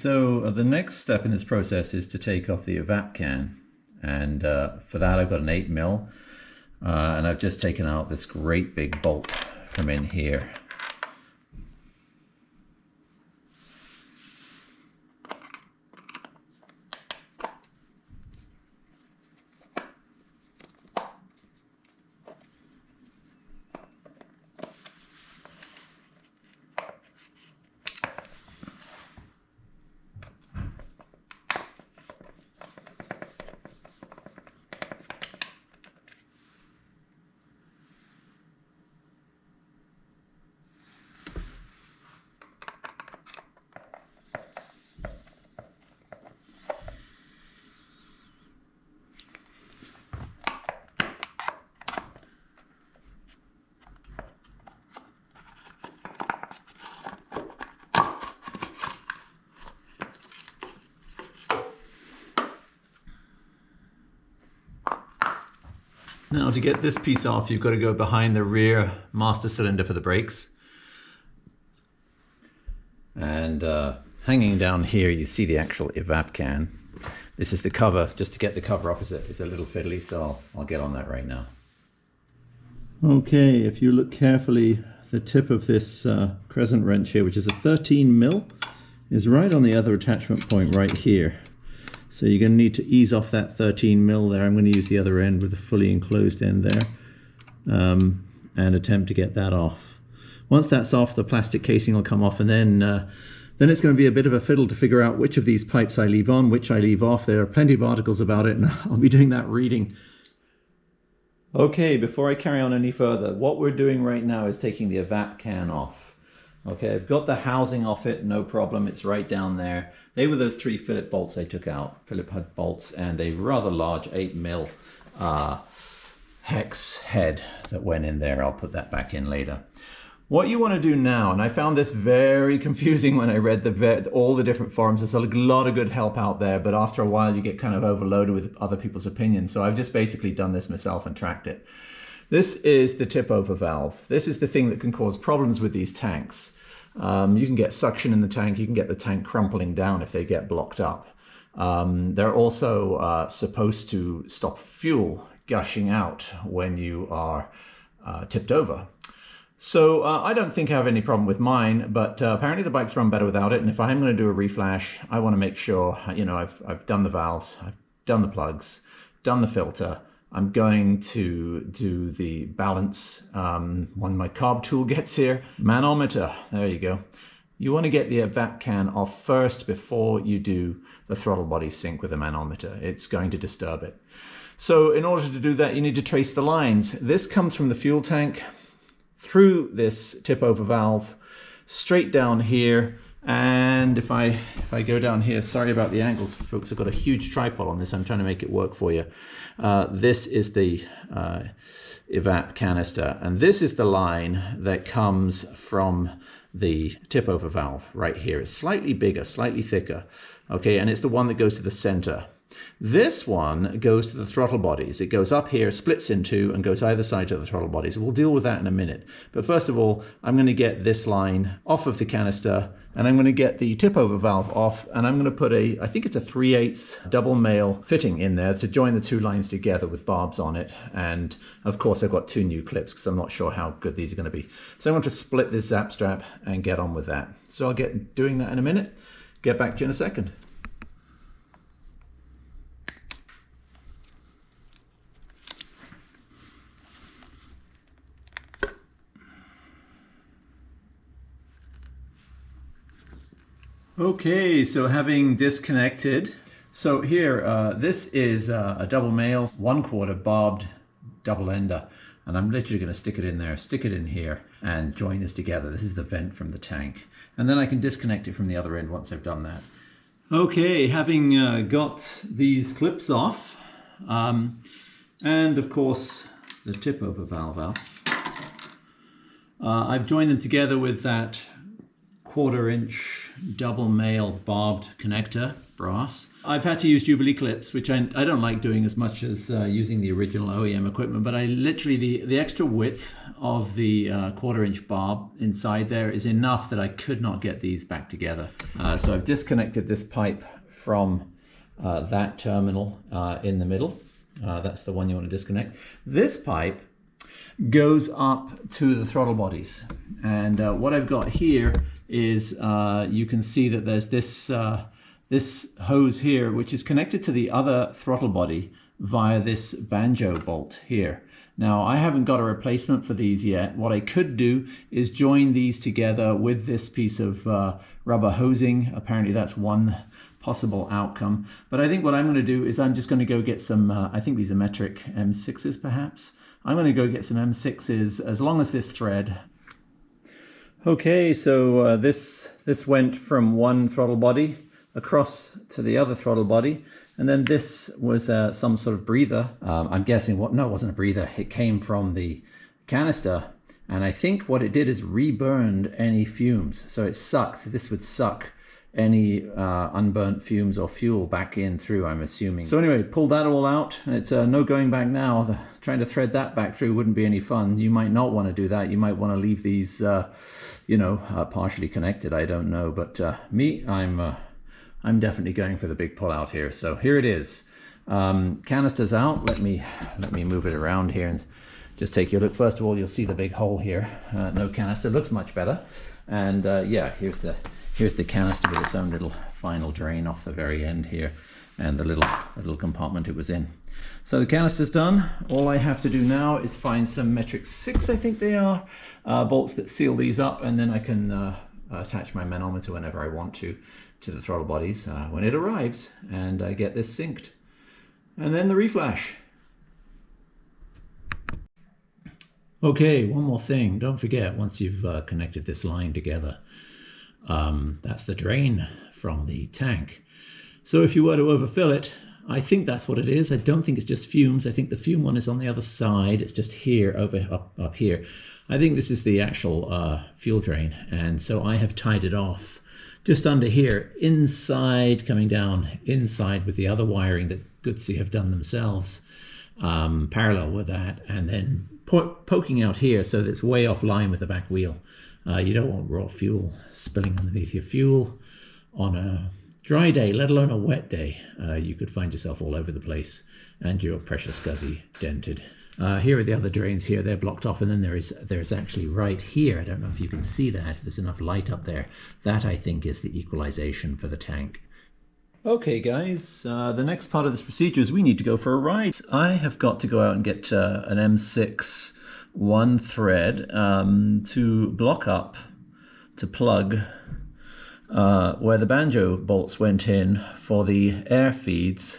So the next step in this process is to take off the evap can, and for that I've got an 8mm, and I've just taken out this great big bolt from in here. Now to get this piece off, you've got to go behind the rear master cylinder for the brakes. And hanging down here, you see the actual evap can. This is the cover. Just to get the cover off is a little fiddly, so I'll get on that right now. Okay, if you look carefully, the tip of this crescent wrench here, which is a 13mm, is right on the other attachment point right here. So you're going to need to ease off that 13mm there. I'm going to use the other end with a fully enclosed end there, and attempt to get that off. Once that's off, the plastic casing will come off, and then it's going to be a bit of a fiddle to figure out which of these pipes I leave on, which I leave off. There are plenty of articles about it, and I'll be doing that reading. Okay, before I carry on any further, what we're doing right now is taking the evap can off. Okay, I've got the housing off it, no problem, it's right down there. They were those 3 Phillips bolts I took out, Phillips head bolts, and a rather large 8mm hex head that went in there. I'll put that back in later. What you want to do now, and I found this very confusing when I read all the different forums, there's a lot of good help out there, but after a while you get kind of overloaded with other people's opinions, so I've just basically done this myself and tracked it. This is the tip over valve. This is the thing that can cause problems with these tanks. You can get suction in the tank, you can get the tank crumpling down if they get blocked up. They're also supposed to stop fuel gushing out when you are tipped over. So I don't think I have any problem with mine, but apparently the bikes run better without it, and if I'm going to do a reflash, I want to make sure, you know, I've done the valves, I've done the plugs, done the filter. I'm going to do the balance when my carb tool gets here. Manometer, there you go. You want to get the evap can off first before you do the throttle body sync with a manometer. It's going to disturb it. So in order to do that, you need to trace the lines. This comes from the fuel tank through this tip over valve, straight down here. And if I go down here, sorry about the angles, folks, I've got a huge tripod on this, I'm trying to make it work for you. This is the evap canister, and this is the line that comes from the tip over valve right here. It's slightly bigger, slightly thicker, okay, and it's the one that goes to the center. This one goes to the throttle bodies. It goes up here, splits in two, and goes either side of the throttle bodies. We'll deal with that in a minute. But first of all, I'm going to get this line off of the canister, and I'm going to get the tip over valve off, and I'm going to put I think it's a 3/8 double male fitting in there to join the two lines together with barbs on it. And of course, I've got 2 new clips because I'm not sure how good these are going to be. So I'm going to split this zap strap and get on with that. So I'll get doing that in a minute. Get back to you in a second. Okay, so having disconnected, so here, this is a double male, 1/4 barbed double ender, and I'm literally going to stick it in there, stick it in here, and join this together. This is the vent from the tank, and then I can disconnect it from the other end once I've done that. Okay, having got these clips off, and of course the tip over valve out, I've joined them together with that 1/4 inch double male barbed connector, brass. I've had to use Jubilee clips, which I don't like doing as much as using the original OEM equipment, but I literally, the extra width of the 1/4 inch barb inside there is enough that I could not get these back together. So I've disconnected this pipe from that terminal in the middle. That's the one you want to disconnect. This pipe goes up to the throttle bodies, and what I've got here is you can see that there's this hose here which is connected to the other throttle body via this banjo bolt here. Now I haven't got a replacement for these yet. What I could do is join these together with this piece of rubber hosing. Apparently that's one possible outcome, but I think what I'm going to do is I'm just going to go get some I think these are metric M6s perhaps. I'm going to go get some M6s as long as this thread. Okay, so this went from one throttle body across to the other throttle body, and then this was some sort of breather. I'm guessing no, it wasn't a breather. It came from the canister, and I think what it did is reburned any fumes. So it sucked. This would suck any unburnt fumes or fuel back in through, I'm assuming. So anyway, pull that all out. It's no going back now. Trying to thread that back through wouldn't be any fun. You might not want to do that. You might want to leave these, you know, partially connected. I don't know, but me, I'm definitely going for the big pull out here. So here it is. Canister's out. Let me move it around here and just take your look. First of all, you'll see the big hole here. No canister. Looks much better. And yeah, here's the canister with its own little final drain off the very end here, and the little compartment it was in. So the canister's done. All I have to do now is find some metric 6, I think they are, bolts that seal these up, and then I can attach my manometer whenever I want to the throttle bodies when it arrives, and I get this synced. And then the reflash. Okay, one more thing. Don't forget, once you've connected this line together, that's the drain from the tank. So if you were to overfill it, I think that's what it is. I don't think it's just fumes. I think the fume one is on the other side. It's just here, up here. I think this is the actual fuel drain, and so I have tied it off just under here, inside, coming down inside with the other wiring that Guzzi have done themselves, parallel with that, and then poking out here so that it's way offline with the back wheel. You don't want raw fuel spilling underneath your fuel on a dry day, let alone a wet day. You could find yourself all over the place and your precious Guzzi dented. Here are the other drains here. They're blocked off, and then there's actually right here, I don't know if you can see that, if there's enough light up there. That, I think, is the equalization for the tank. Okay guys, the next part of this procedure is we need to go for a ride. I have got to go out and get an M6 one thread to block up, to plug where the banjo bolts went in for the air feeds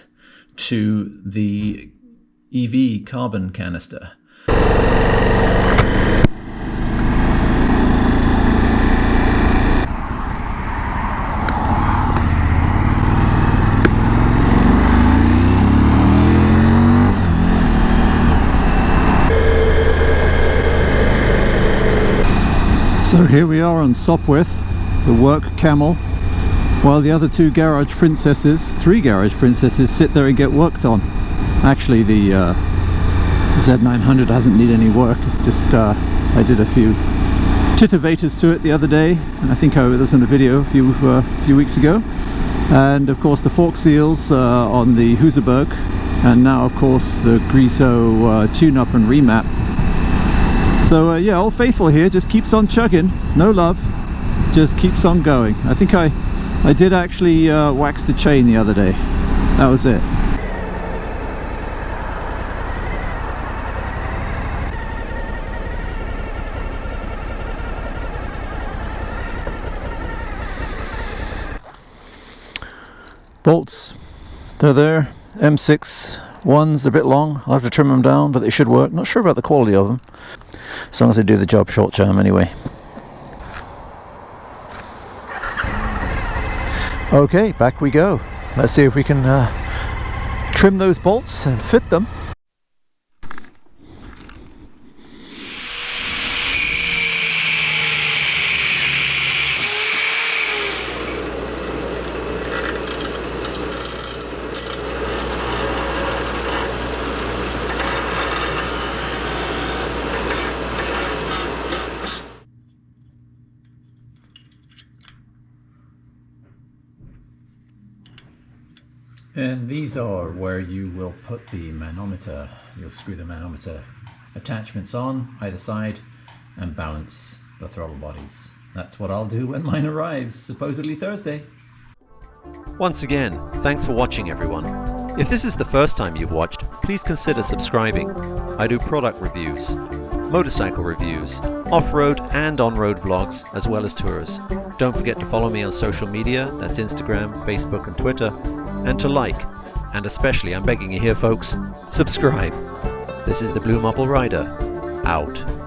to the EV carbon canister. So here we are on Sopwith, the work camel, while the other two garage princesses, 3 garage princesses, sit there and get worked on. Actually, the Z900 doesn't need any work. It's just I did a few titivators to it the other day. I think it was in a video a few weeks ago. And of course the fork seals on the Husaberg, and now of course the Griso Tune-up and remap. So yeah, Old Faithful here just keeps on chugging, no love, just keeps on going. I think I did actually wax the chain the other day. That was it. Bolts, they're there. M6 ones, a bit long. I'll have to trim them down, but they should work. Not sure about the quality of them, as long as they do the job short term anyway. Okay, back we go. Let's see if we can trim those bolts and fit them. And these are where you will put the manometer. You'll screw the manometer attachments on either side and balance the throttle bodies. That's what I'll do when mine arrives, supposedly Thursday. Once again, thanks for watching everyone. If this is the first time you've watched, please consider subscribing. I do product reviews, motorcycle reviews, off-road and on-road vlogs, as well as tours. Don't forget to follow me on social media, that's Instagram, Facebook and Twitter, and to like, and especially, I'm begging you here folks, subscribe. This is the Blue Mopple Rider, out.